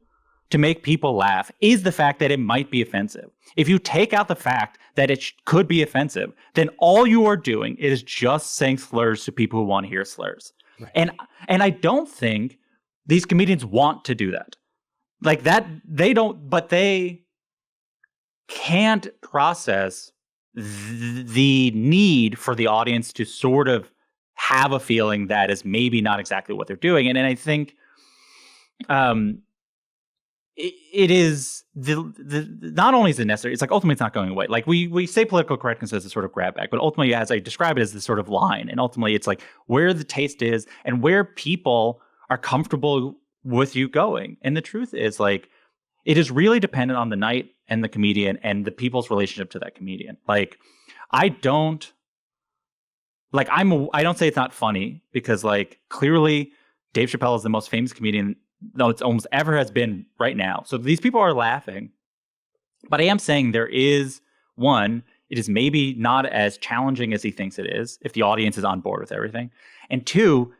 to make people laugh is the fact that it might be offensive. If you take out the fact that it could be offensive, then all you are doing is just saying slurs to people who want to hear slurs. Right. And I don't think these comedians want to do that. Like that, they don't, but they can't process the need for the audience to sort of have a feeling that is maybe not exactly what they're doing. And I think it is not only is it necessary, it's like ultimately it's not going away. Like we say political correctness as a sort of grab bag, but ultimately, as I describe it, as this sort of line. And ultimately it's like where the taste is and where people are comfortable with you going. And the truth is, like, it is really dependent on the night and the comedian and the people's relationship to that comedian. Like, I don't say it's not funny, because like clearly Dave Chappelle is the most famous comedian it's almost ever has been right now. So these people are laughing. But I am saying there is one, it is maybe not as challenging as he thinks it is if the audience is on board with everything. And two,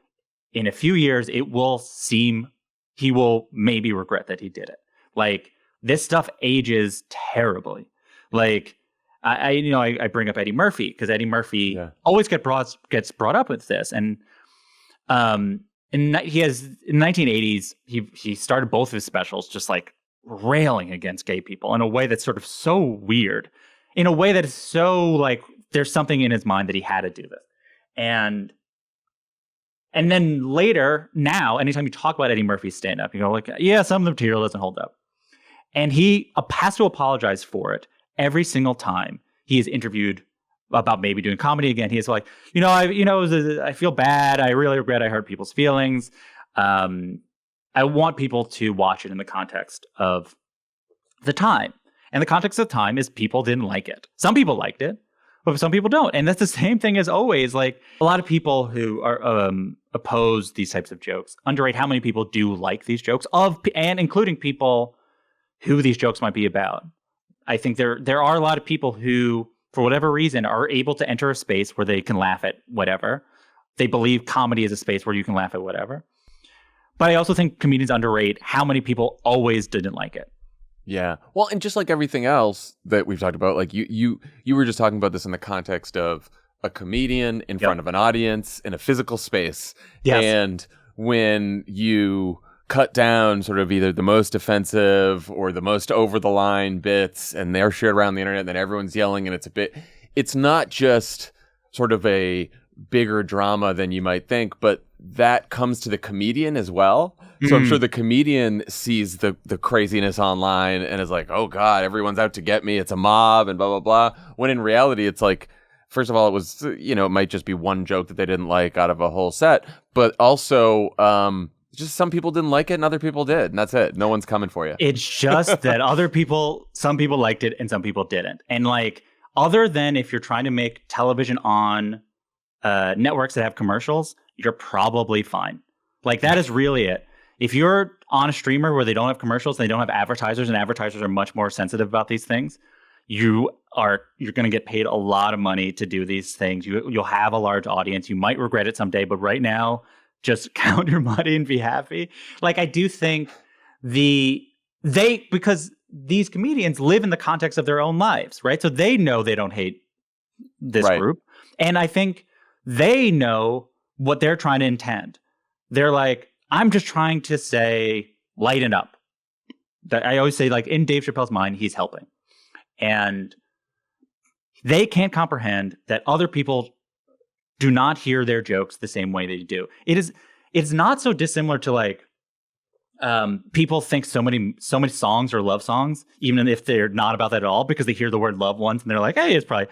in a few years, it will seem he will maybe regret that he did it. Like, this stuff ages terribly. Like, I bring up Eddie Murphy because Eddie Murphy always gets brought up with this. And in the 1980s, he started both of his specials just like railing against gay people in a way that's sort of so weird, in a way that is so like there's something in his mind that he had to do this. And then later, now, anytime you talk about Eddie Murphy's stand-up, you go like, yeah, some of the material doesn't hold up. And he has to apologize for it every single time he is interviewed about maybe doing comedy again. He is like, I feel bad. I really regret I hurt people's feelings. I want people to watch it in the context of the time. And the context of the time is people didn't like it. Some people liked it, but some people don't. And that's the same thing as always. Like, a lot of people who are oppose these types of jokes underrate how many people do like these jokes, and including people who these jokes might be about. I think there are a lot of people who, for whatever reason, are able to enter a space where they can laugh at whatever. They believe comedy is a space where you can laugh at whatever. But I also think comedians underrate how many people always didn't like it. Yeah. Well, and just like everything else that we've talked about, like you were just talking about this in the context of a comedian in front of an audience in a physical space. Yes. And when you cut down sort of either the most offensive or the most over the line bits and they're shared around the internet and then everyone's yelling and it's not just sort of a bigger drama than you might think, but that comes to the comedian as well. So I'm sure the comedian sees the craziness online and is like, oh God, everyone's out to get me. It's a mob and blah, blah, blah. When in reality, it's like, first of all, it was, it might just be one joke that they didn't like out of a whole set, but also, just some people didn't like it and other people did. And that's it. No one's coming for you. It's just that some people liked it and some people didn't. And like, other than if you're trying to make television on networks that have commercials, you're probably fine. Like, that is really it. If you're on a streamer where they don't have commercials and they don't have advertisers, and advertisers are much more sensitive about these things, you're going to get paid a lot of money to do these things. You'll have a large audience. You might regret it someday, but right now, just count your money and be happy. Like, I do think because these comedians live in the context of their own lives, right? So they know they don't hate this group. And I think they know what they're trying to intend. They're like, I'm just trying to say, lighten up. That I always say, like, in Dave Chappelle's mind, he's helping. And they can't comprehend that other people do not hear their jokes the same way they do. It's not so dissimilar to like people think so many songs are love songs, even if they're not about that at all, because they hear the word love once and they're like, hey, it's probably.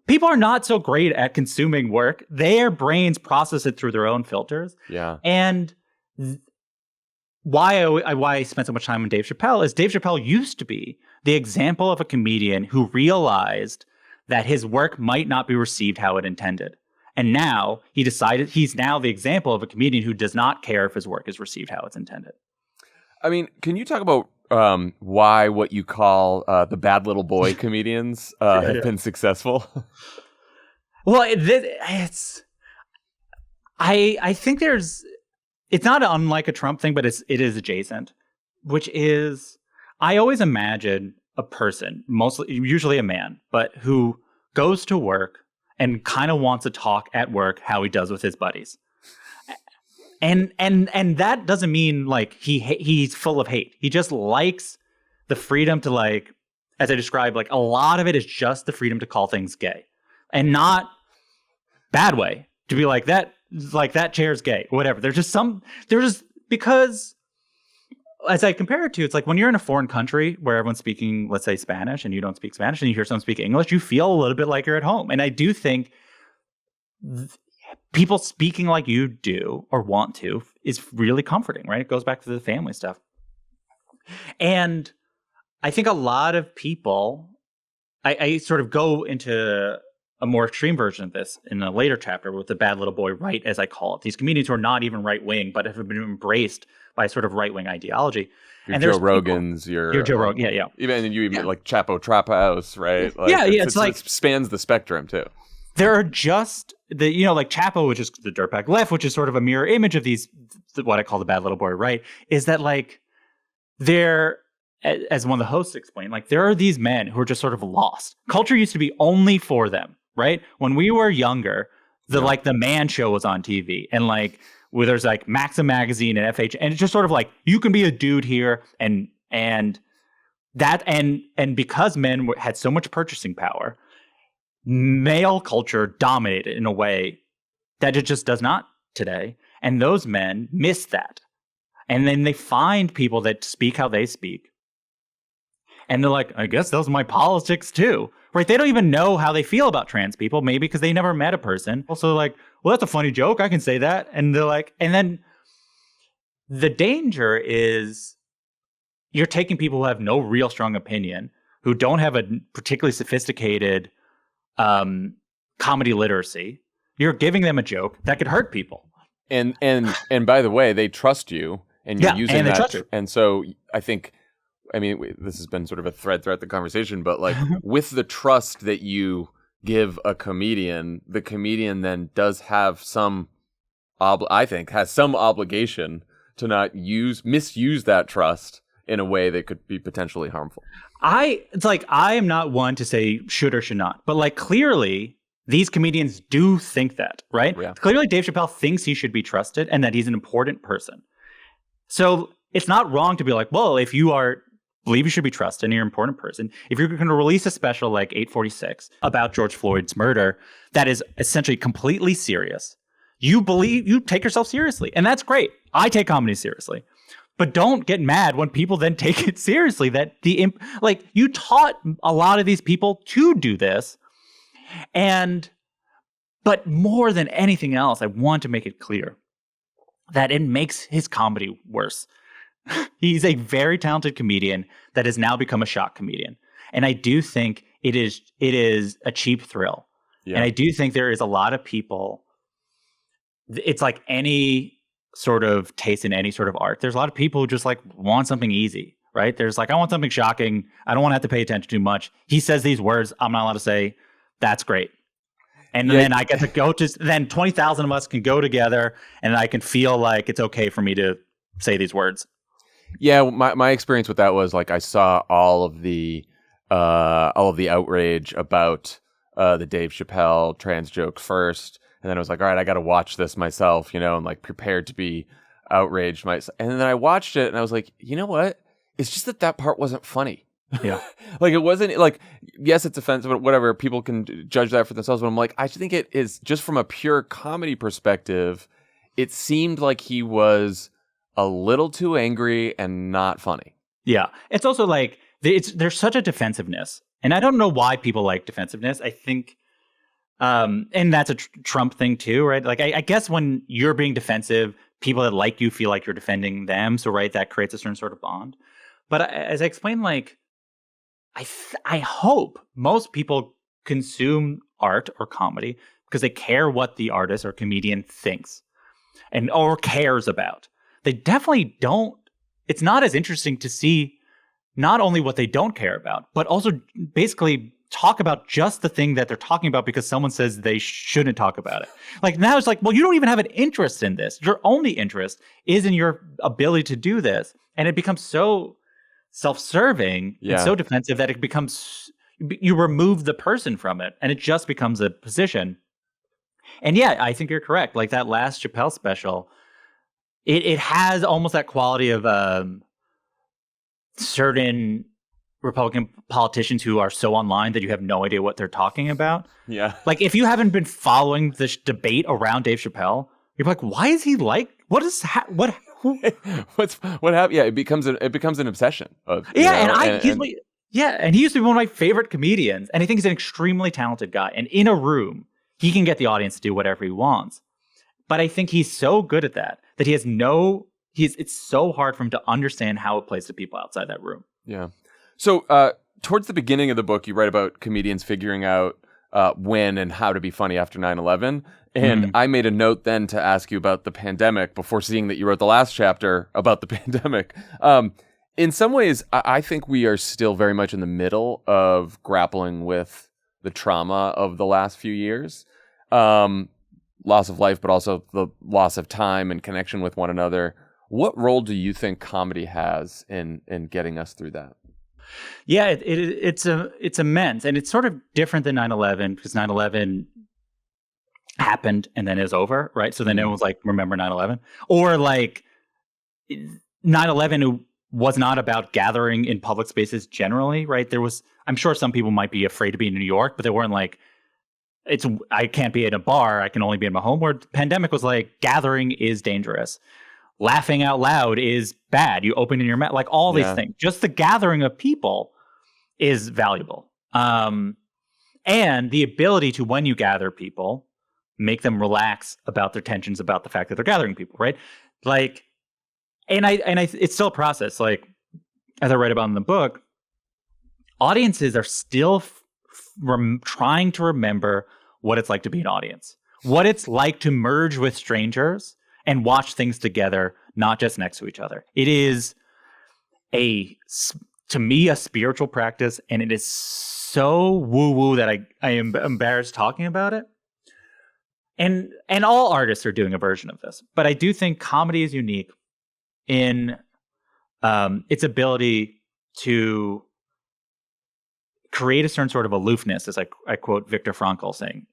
People are not so great at consuming work. Their brains process it through their own filters. Yeah. And why I spent so much time on Dave Chappelle is Dave Chappelle used to be the example of a comedian who realized that his work might not be received how it intended. And now he decided he's now the example of a comedian who does not care if his work is received how it's intended. I mean, can you talk about why what you call the bad little boy comedians have been successful? Well, I think it's not unlike a Trump thing, but it is adjacent. which is, I always imagine a person, usually a man, but who goes to work and kind of wants to talk at work how he does with his buddies. And that doesn't mean like he's full of hate. He just likes the freedom to, like, as I described, like a lot of it is just the freedom to call things gay, and not bad way, to be like that chair's gay, whatever. There's just because as I compare it to, it's like when you're in a foreign country where everyone's speaking, let's say, Spanish, and you don't speak Spanish, and you hear someone speak English, you feel a little bit like you're at home. And I do think people speaking like you do or want to is really comforting, right? It goes back to the family stuff. And I think a lot of people, I sort of go into a more extreme version of this in a later chapter with the bad little boy right, as I call it. These comedians who are not even right-wing, but have been embraced by sort of right-wing ideology. Your Joe Rogans, your Joe Rogan, yeah. Even like Chapo Trap House, right? Like, it's like it spans the spectrum too. There are just like Chapo, which is the dirtbag left, which is sort of a mirror image of these, what I call the bad little boy right, is that like they're, as one of the hosts explained, like there are these men who are just sort of lost. Culture used to be only for them, right? When we were younger, like the Man Show was on TV, and like where there's like Maxim magazine and FH, and it's just sort of like you can be a dude here, and because men had so much purchasing power, male culture dominated in a way that it just does not today, and those men miss that, and then they find people that speak how they speak. And they're like, I guess those are my politics too, right? They don't even know how they feel about trans people, maybe because they never met a person. Also, like, well, that's a funny joke. I can say that. And they're like, and then the danger is you're taking people who have no real strong opinion, who don't have a particularly sophisticated comedy literacy. You're giving them a joke that could hurt people. And by the way, they trust you, and you're using and they that. Trust you. And so I mean, this has been sort of a thread throughout the conversation, but like with the trust that you give a comedian, the comedian then does have some, has some obligation to not misuse that trust in a way that could be potentially harmful. It's like, I am not one to say should or should not, but like clearly these comedians do think that, right? Yeah. Clearly Dave Chappelle thinks he should be trusted and that he's an important person. So it's not wrong to be like, well, if you believe you should be trusted and you're an important person, if you're going to release a special like 846 about George Floyd's murder that is essentially completely serious, you take yourself seriously, and that's great. I take comedy seriously, but don't get mad when people then take it seriously. That you taught a lot of these people to do this, but more than anything else, I want to make it clear that it makes his comedy worse. He's a very talented comedian that has now become a shock comedian. And I do think it is a cheap thrill. Yeah. And I do think there is a lot of people, it's like any sort of taste in any sort of art. There's a lot of people who just like want something easy, right? There's like, I want something shocking. I don't want to have to pay attention too much. He says these words I'm not allowed to say. That's great. And then I get to go then 20,000 of us can go together, and I can feel like it's okay for me to say these words. Yeah, my experience with that was like I saw all of the outrage about the Dave Chappelle trans joke first, and then I was like, all right, I got to watch this myself, and like prepared to be outraged myself. And then I watched it, and I was like, you know what? It's just that part wasn't funny. Yeah, like it wasn't like, yes, it's offensive, but whatever. People can judge that for themselves. But I'm like, I think it is just from a pure comedy perspective. It seemed like he was a little too angry and not funny. Yeah. It's also like there's such a defensiveness, and I don't know why people like defensiveness. I think and that's a Trump thing too, right? Like I guess when you're being defensive, people that like you feel like you're defending them, so right, that creates a certain sort of bond. But as I explained, like I hope most people consume art or comedy because they care what the artist or comedian thinks or cares about. They definitely don't. It's not as interesting to see not only what they don't care about, but also basically talk about just the thing that they're talking about because someone says they shouldn't talk about it. Like now it's like, well, you don't even have an interest in this. Your only interest is in your ability to do this. And it becomes so self-serving and so defensive that it becomes, you remove the person from it and it just becomes a position. And yeah, I think you're correct. Like that last Chappelle special, it has almost that quality of certain Republican politicians who are so online that you have no idea what they're talking about. Yeah. Like if you haven't been following this debate around Dave Chappelle, you're like, why is he like, what is, what happened? Yeah. It becomes an obsession of, and he used to be one of my favorite comedians and I think he's an extremely talented guy. And in a room, he can get the audience to do whatever he wants. But I think he's so good at that he has it's so hard for him to understand how it plays to people outside that room. Yeah. So towards the beginning of the book, you write about comedians figuring out when and how to be funny after 9/11. And I made a note then to ask you about the pandemic before seeing that you wrote the last chapter about the pandemic. In some ways, I think we are still very much in the middle of grappling with the trauma of the last few years. Loss of life, but also the loss of time and connection with one another. What role do you think comedy has in getting us through that? Yeah, it's immense, and it's sort of different than 9/11 because 9/11 happened and then is over, right? So then everyone's like, remember 9/11, or like 9/11 was not about gathering in public spaces generally, right? I'm sure some people might be afraid to be in New York, but they weren't like, I can't be in a bar, I can only be in my home. Where the pandemic was like, gathering is dangerous. Laughing out loud is bad. You open in your mouth, like all these things. Just the gathering of people is valuable. And the ability to, when you gather people, make them relax about their tensions about the fact that they're gathering people, right? Like, it's still a process. Like, as I write about in the book, audiences are still trying to remember what it's like to be an audience, what it's like to merge with strangers and watch things together, not just next to each other. It is to me, a spiritual practice, and it is so woo-woo that I am embarrassed talking about it. And all artists are doing a version of this. But I do think comedy is unique in its ability to create a certain sort of aloofness, as I quote Viktor Frankl saying,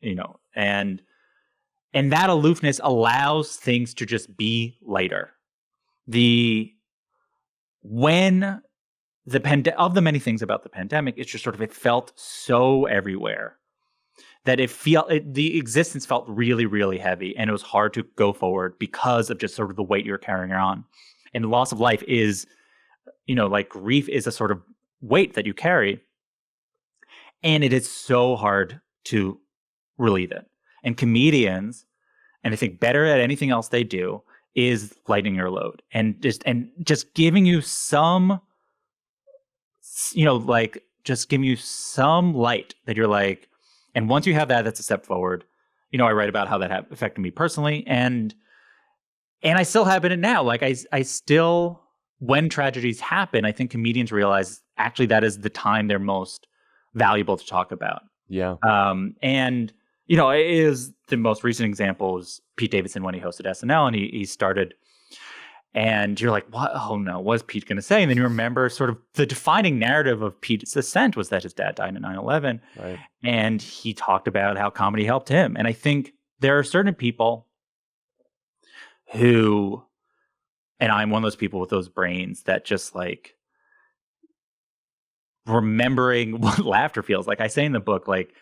and that aloofness allows things to just be lighter. Of the many things about the pandemic, it's just sort of, it felt so everywhere that the existence felt really, really heavy, and it was hard to go forward because of just sort of the weight you're carrying on. And the loss of life is, like grief is a sort of weight that you carry, and it is so hard to relieve it. And comedians, and I think better at anything else they do, is lightening your load and just giving you some, just giving you some light that you're like, and once you have that, that's a step forward. I write about how that affected me personally, and I still have it now. Like I still, when tragedies happen, I think comedians realize actually that is the time they're most valuable to talk about. Yeah. And it is the most recent example is Pete Davidson when he hosted SNL, and he started, and you're like, what? Oh no, what is Pete going to say? And then you remember sort of the defining narrative of Pete's ascent was that his dad died in 9/11. Right. And he talked about how comedy helped him. And I think there are certain people who, and I'm one of those people with those brains that just like remembering what laughter feels like. I say in the book, like,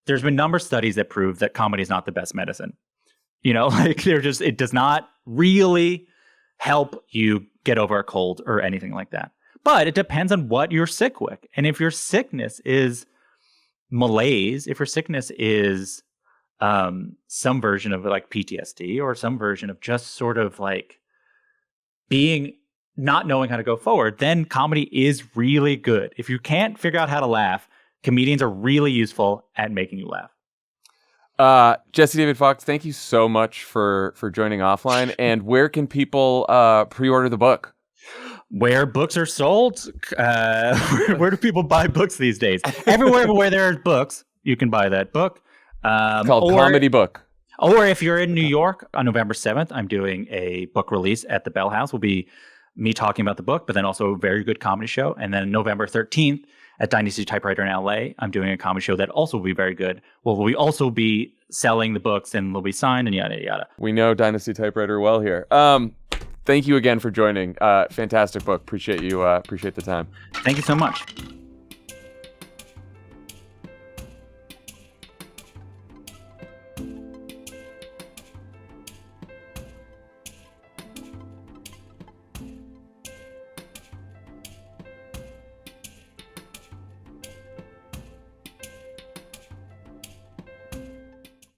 there's been a number of studies that prove that comedy is not the best medicine. It does not really help you get over a cold or anything like that. But it depends on what you're sick with. And if your sickness is malaise, if your sickness is some version of like PTSD or some version of just sort of like not knowing how to go forward, then comedy is really good. If you can't figure out how to laugh, comedians are really useful at making you laugh. Jesse David Fox, thank you so much for joining Offline. And where can people pre-order the book? where books are sold. Where do people buy books these days? Everywhere where there are books, you can buy that book. It's called Comedy Book. Or if you're in New York on November 7th, I'm doing a book release at the Bell House. Will be me talking about the book, but then also a very good comedy show. And then November 13th at Dynasty Typewriter in LA, I'm doing a comedy show that also will be very good. Well, we also be selling the books and they'll be signed and yada, yada. We know Dynasty Typewriter well here. Thank you again for joining. Fantastic book. Appreciate you. Appreciate the time. Thank you so much.